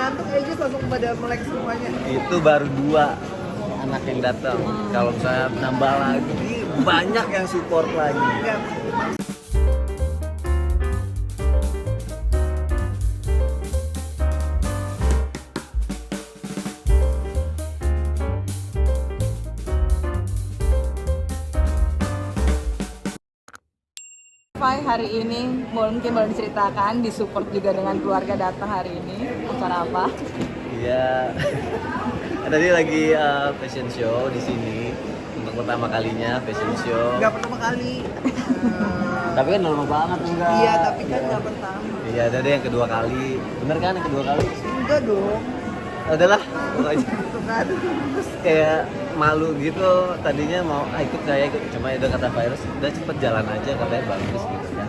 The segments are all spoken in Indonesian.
ngantuk aja langsung pada melek semuanya. Itu baru 2 anak yang datang. Kalau misalnya nambah lagi, banyak yang support lagi. Enggak. Hari ini mungkin boleh diceritakan, disupport juga dengan keluarga datang hari ini. Acara apa? Iya. Tadi lagi fashion show di sini untuk pertama kalinya fashion show. Enggak pertama kali. Tapi kan normal banget enggak? Iya, tapi kan enggak pertama. Iya, ada deh yang kedua kali. Bener kan yang kedua kali? Enggak dong. Adalah pokoknya. Itu kan. Terus kayak malu gitu, tadinya mau ikut kayak ikut, cuma udah kata virus udah cepet jalan aja, katanya bagus gitu kan.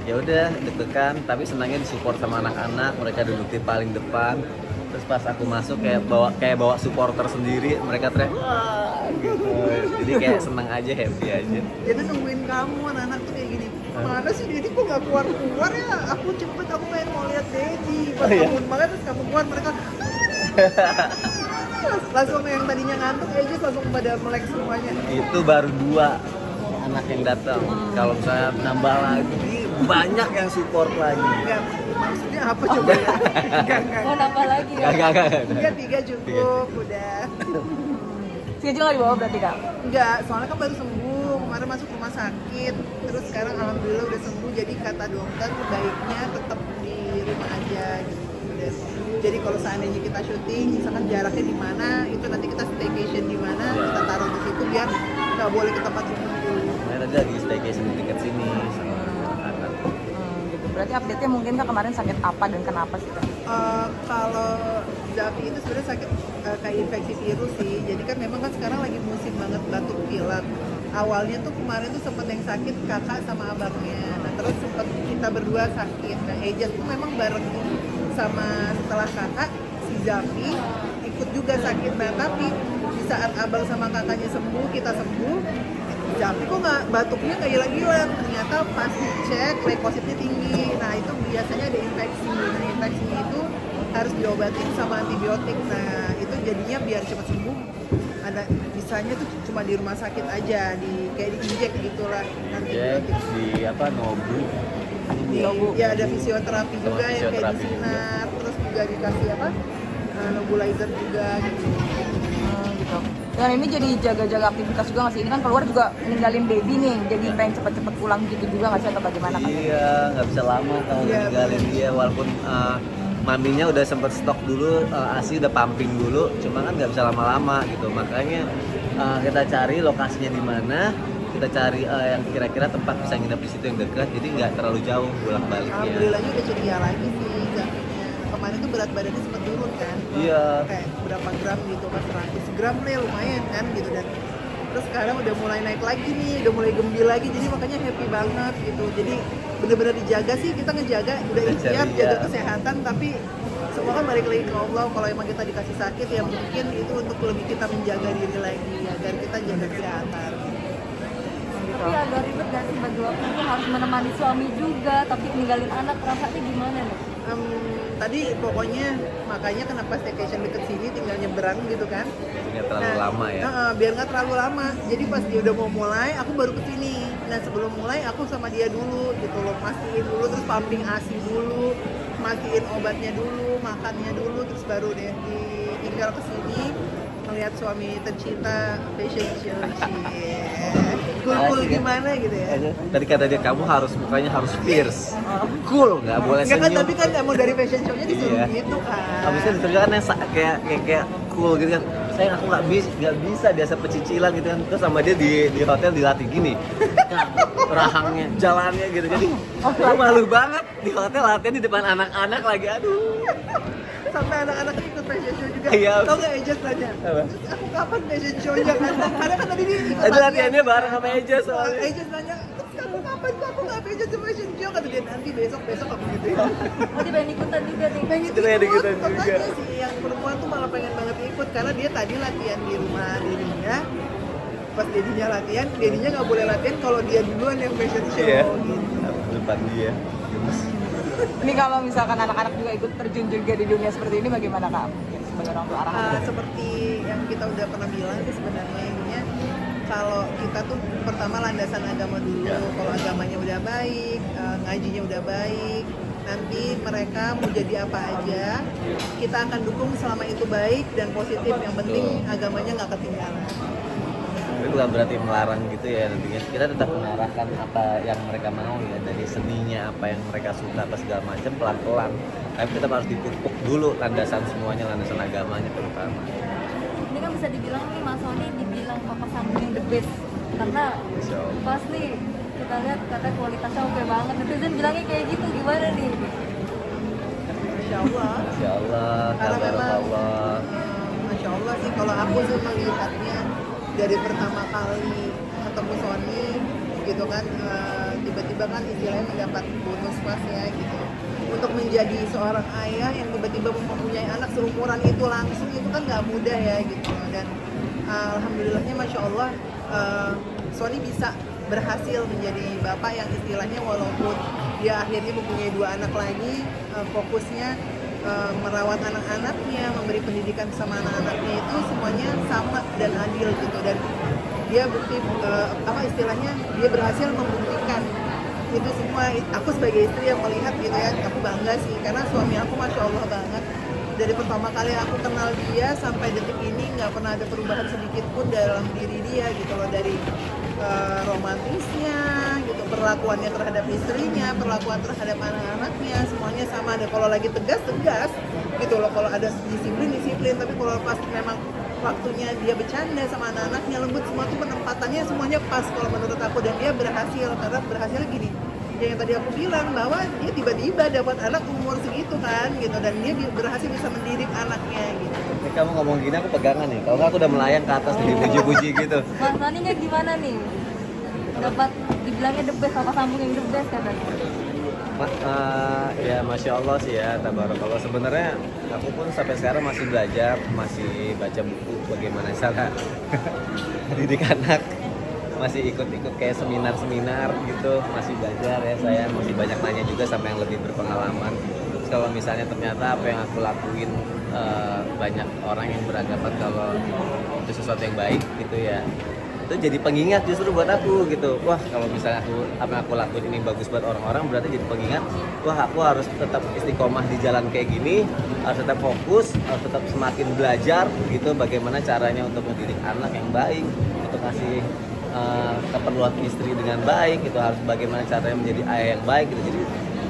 Ya udah deg-degan, tapi senangnya disupport sama anak-anak, mereka duduk di paling depan. Terus pas aku masuk kayak bawa supporter sendiri, mereka teriak wah gitu. Jadi kayak senang aja, happy aja. Jadi nungguin kamu, anak-anak tuh kayak gini. Mana sih Dedi kok nggak keluar ya? Aku cepet, aku pengen mau lihat Dedi. Pas kamu banget terus kamu keluar, mereka langsung yang tadinya ngantuk aja langsung pada melek semuanya. Itu baru 2 anak yang datang. Kalau misalnya nambah lagi, banyak yang support lagi. Enggak, maksudnya apa coba ya? Enggak. Mau nambah lagi ya? Enggak. Enggak, 3 cukup, udah. Schedule nggak dibawa berarti Kak? Enggak, soalnya kan baru sembuh, kemarin masuk rumah sakit. Terus sekarang alhamdulillah udah sembuh, jadi kata dokter baiknya tetap di rumah aja gitu. Udah. Jadi kalau seandainya kita syuting, misalkan jaraknya di mana, itu nanti kita staycation di mana, kita taruh di situ biar nggak boleh ke tempat umum dulu. Kemarin ada di staycation di dekat sini sama anak-anak. Gitu. Berarti update-nya mungkin Kak kemarin sakit apa dan kenapa sih Kak? Kalau Zafi itu sebenarnya sakit kayak infeksi virus sih. Jadi kan memang kan sekarang lagi musim banget batuk pilek. Awalnya tuh kemarin tuh sempat yang sakit kakak sama abangnya. Nah terus sempat kita berdua sakit. Nah Ejas tuh memang bareng sama setelah kakak si Zafi ikut juga sakit. Nah tapi di saat abang sama kakaknya sembuh, kita sembuh, Zafi kok nggak batuknya nggak hilang-hilang. Ternyata pas dicek leukositnya tinggi. Nah itu biasanya ada infeksi. Nah infeksinya itu harus diobatin sama antibiotik. Nah itu jadinya biar cepat sembuh. Ada bisanya tuh cuma di rumah sakit aja, kayak diinjek gitulah antibiotik. Di apa Nobu. Ya ada fisioterapi juga yang kayak fisioterapi di sinar, terus juga dikasih apa nebulizer juga gitu. Gitu. Dan ini jadi jaga-jaga aktivitas juga nggak sih? Ini kan keluar juga ninggalin baby nih, jadi pengen cepet-cepet pulang gitu juga nggak sih atau bagaimana Kak? Iya, nggak bisa lama kalau ninggalin dia, walaupun maminya udah sempet stok dulu, ASI udah pumping dulu, cuma kan nggak bisa lama-lama gitu. Makanya kita cari lokasinya di mana, kita cari yang kira-kira tempat bisa nginep di situ yang dekat, jadi nggak terlalu jauh bolak-baliknya. Alhamdulillahnya udah ceria lagi sih Zafinya. Kemarin tuh berat badannya sempat turun kan. Iya. Kayak berapa gram gitu kan, 100 gram nih lumayan kan gitu. Dan terus sekarang udah mulai naik lagi nih, udah mulai gembil lagi, jadi makanya happy banget gitu. Jadi bener-bener dijaga sih, kita ngejaga, udah ikhtiar jaga kesehatan, tapi semua kan balik lagi ke Allah. Kalau emang kita dikasih sakit ya mungkin itu untuk lebih kita menjaga diri lagi agar kita jaga kesehatan. Tapi agak ribet gak sih bagi waktu itu harus menemani suami juga, tapi ninggalin anak, rasanya gimana nih? Tadi pokoknya makanya kenapa staycation deket sini tinggal nyebrang gitu kan. Nggak terlalu lama ya. Biar nggak terlalu lama. Jadi pas dia udah mau mulai, aku baru kesini. Nah sebelum mulai aku sama dia dulu gitu loh, pastiin dulu, terus pumping ASI dulu, matiin obatnya dulu, makannya dulu, terus baru deh tinggal kesini melihat suami tercinta fashion show. Cool gimana gitu ya. Tadi kata dia kamu mukanya harus fierce, cool, nggak boleh Enggak kan, senyum. tapi kan emang dari fashion show-nya disuruh gitu kan. Habisnya ditunjukkan yang kayak cool gitu kan. Sayang aku nggak bisa biasa pecicilan gitu kan. Terus sama dia di hotel dilatih gini, rahangnya, jalannya gitu. Jadi aku malu banget di hotel latihan di depan anak-anak lagi, aduh. Sampai anak-anak ikut fashion show juga. Iya. Tau nggak Ejas nanya? Apa? Terus aku kapan fashion show-nya kan? Karena kan tadi dia ikut Ada latihannya bareng sama Eja soalnya. Ejas nanya, terus kamu kapan kok aku nggak fashion show? Kata dia nanti besok aku gitu ya. Berarti pengen ikutan juga nih. Pengen Itu pengen ikutan juga. makanya sih yang perempuan tuh malah pengen banget ikut karena dia tadi latihan di rumah dirinya. Pas dedinya latihan, dedinya nggak boleh latihan kalau dia duluan yang fashion show. Iya. Gitu. Depan dia. Ini kalau misalkan anak-anak juga ikut terjun juga di dunia seperti ini, bagaimana Kak? Sebagai orang tua arahan. Seperti yang kita udah pernah bilang sih sebenarnya intinya kalau kita tuh pertama landasan agama dulu. Kalau agamanya udah baik, ngajinya udah baik, nanti mereka mau jadi apa aja kita akan dukung selama itu baik dan positif. Yang penting agamanya nggak ketinggalan. Tapi bukan berarti melarang gitu ya nantinya. Kita tetap mengarahkan apa yang mereka mau ya, dari seninya apa yang mereka suka apa segala macam pelan-pelan. Tapi kita harus dipupuk dulu landasan semuanya, landasan agamanya terutama. Ini kan bisa dibilang nih Mas Sony dibilang papa sambung yang the best karena pas nih kita lihat kata kualitasnya oke banget. Netizen bilangnya kayak gitu, gimana nih? Masya Allah. Masya Allah, Karena memang tabarakallah. Masya Allah sih kalau aku sih melihatnya dari pertama kali ketemu Sony gitu kan, tiba-tiba kan istilahnya mendapat bonus pas ya gitu. Untuk menjadi seorang ayah yang tiba-tiba mempunyai anak seumuran itu langsung itu kan nggak mudah ya gitu. Dan alhamdulillahnya Masya Allah Sony bisa berhasil menjadi bapak yang istilahnya walaupun dia akhirnya mempunyai 2 anak lagi, fokusnya merawat anak-anaknya, memberi pendidikan sama anak-anaknya itu semuanya sama dan adil gitu. Dan dia bukti apa istilahnya dia berhasil membuktikan itu semua. Aku sebagai istri yang melihat gitu ya, aku bangga sih karena suami aku Masya Allah banget. Dari pertama kali aku kenal dia sampai detik ini nggak pernah ada perubahan sedikit pun dalam diri dia gitu loh. Dari romantisnya gitu, perlakuannya terhadap istrinya, perlakuan terhadap anak-anaknya, semuanya sama. Ada kalau lagi tegas gitu loh, kalau ada disiplin, tapi kalau pas memang waktunya dia bercanda sama anak-anaknya lembut, semua tuh penempatannya semuanya pas kalau menurut aku. Dan dia berhasil, karena berhasilnya gini ya, yang tadi aku bilang bahwa dia tiba-tiba dapat anak umur segitu kan gitu, dan dia berhasil bisa mendidik anaknya gitu. Ini kamu ngomong gini aku pegangan nih, kalau nggak aku udah melayang ke atas dipuji-puji gitu. Mas Sony nya gimana nih? Dapat dibilangnya the best, papa sambung yang the best katanya. Ya Masya Allah sih ya, tabarakallah. Sebenarnya aku pun sampai sekarang masih belajar, masih baca buku bagaimana cara didik anak, masih ikut-ikut kayak seminar-seminar gitu, masih belajar ya saya, masih banyak nanya juga sama yang lebih berpengalaman. Terus kalau misalnya ternyata apa yang aku lakuin banyak orang yang beranggapan kalau itu sesuatu yang baik gitu ya, itu jadi pengingat justru buat aku gitu. Wah kalau misalnya apa yang aku lakuin ini bagus buat orang-orang, berarti jadi pengingat. Wah aku harus tetap istiqomah di jalan kayak gini, harus tetap fokus, harus tetap semakin belajar gitu bagaimana caranya untuk mendidik anak yang baik, untuk kasih keperluan istri dengan baik gitu, harus bagaimana caranya menjadi ayah yang baik gitu. Jadi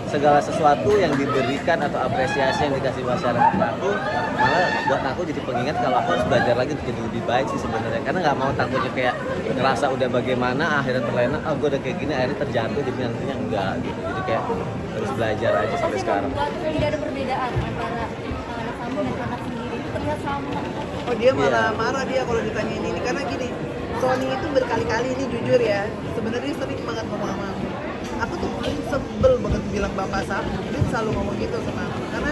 segala sesuatu yang diberikan atau apresiasi yang dikasih masyarakat aku malah buat aku jadi pengingat kalau aku harus belajar lagi untuk jadi lebih baik sih sebenarnya. Karena nggak mau takutnya kayak ngerasa udah bagaimana akhirnya terlena, gue udah kayak gini akhirnya terjatuh, jadi nantinya enggak gitu. Jadi kayak harus belajar aja sampai sekarang. Tidak ada perbedaan antara anak sambung dan anak sendiri, itu terlihat sama. Oh dia malah marah dia kalau ditanyain ini, karena gini, Sony itu berkali-kali ini jujur ya, sebenarnya sering banget ngomong sama aku. Aku tuh paling sebel banget bilang bapak sambung, dia selalu ngomong gitu sama aku, karena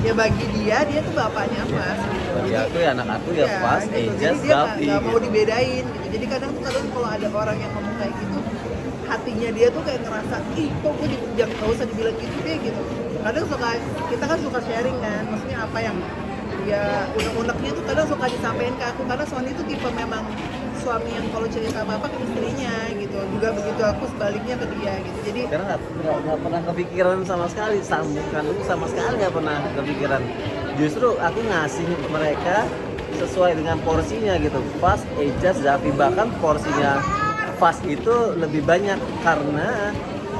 ya bagi dia tuh bapaknya Mas gitu. Bagi aku ya anak aku ya pas, gitu. Jadi just dia Gavi nggak mau gitu. dibedain gitu. Jadi kadang kalau ada orang yang ngomong kayak gitu, hatinya dia tuh kayak ngerasa, ih kok gue jangan, nggak usah dibilang gitu deh gitu. Kadang kita kan suka sharing kan, maksudnya apa yang ya unek-uneknya tuh kadang suka disampaikan ke aku, karena Sony itu tipe memang suami yang kalau cerita apa ke istrinya gitu, juga begitu aku sebaliknya ke dia gitu. Jadi Karena nggak pernah kepikiran sama sekali, sambungkan itu sama sekali nggak pernah kepikiran. Justru aku ngasih mereka sesuai dengan porsinya gitu. Fast, Ejaz, Zafi, bahkan porsinya Fast itu lebih banyak karena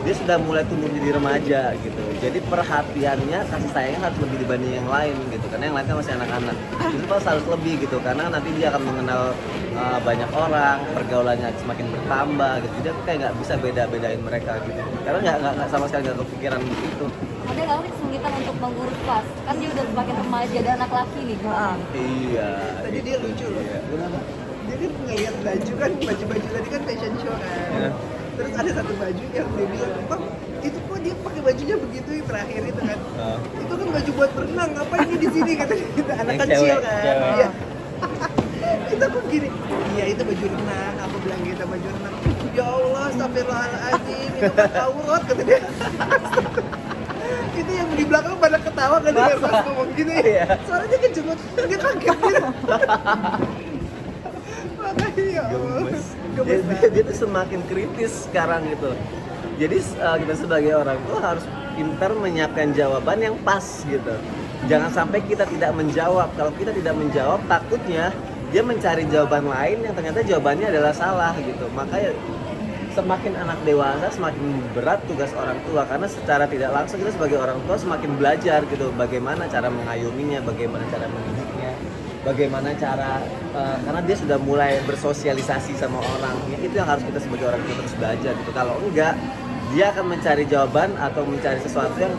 dia sudah mulai tumbuh jadi remaja gitu. Jadi perhatiannya, kasih sayangnya harus lebih dibanding yang lain gitu. Karena yang lain kan masih anak-anak. Jadi Fast harus lebih gitu, karena nanti dia akan mengenal banyak orang, pergaulannya semakin bertambah gitu. Jadi aku kayak nggak bisa beda-bedain mereka gitu. Karena nggak sama sekali nggak kepikiran begitu. Ada nggak sih kesulitan untuk mengurus pas? Kan dia udah semakin remaja dan anak laki nih. Iya. tadi dia lucu loh. Iya. Kenapa? Jadi ngeliat baju kan, baju-baju tadi kan fashion show kan. Iya. Terus ada satu baju yang dia bilang, Bang, itu kok dia pakai bajunya begitu yang terakhir itu kan. Itu kan baju buat berenang, apa ini di sini kata kita, anak Yang kecil cewek, kan. cewek. Iya. Kita kok gini, iya itu baju renang, aku bilang gitu baju renang. Ya Allah, astagfirullahaladzim, itu kan aurat kata dia. itu yang di belakang pada ketawa kan dia pas ngomong gini. Iya. Suaranya kejemut, dia kaget gitu. Makanya ya Allah. Gemes. Gemes Dia tuh semakin kritis sekarang gitu. Jadi kita sebagai orang tua harus pintar menyiapkan jawaban yang pas gitu. Jangan sampai kita tidak menjawab. Kalau kita tidak menjawab, takutnya dia mencari jawaban lain yang ternyata jawabannya adalah salah gitu. Makanya semakin anak dewasa semakin berat tugas orang tua, karena secara tidak langsung kita sebagai orang tua semakin belajar gitu bagaimana cara mengayominya, bagaimana cara mendidiknya, bagaimana cara karena dia sudah mulai bersosialisasi sama orang. Itu yang harus kita sebagai orang tua terus belajar gitu. Kalau enggak, dia akan mencari jawaban atau mencari sesuatu yang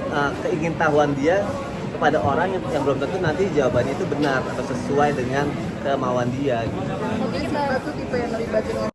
keingintahuan dia kepada orang yang belum tentu nanti jawabannya itu benar atau sesuai dengan kemauan dia gitu. Tapi kita Kita tuh tipe yang ngelibatin orang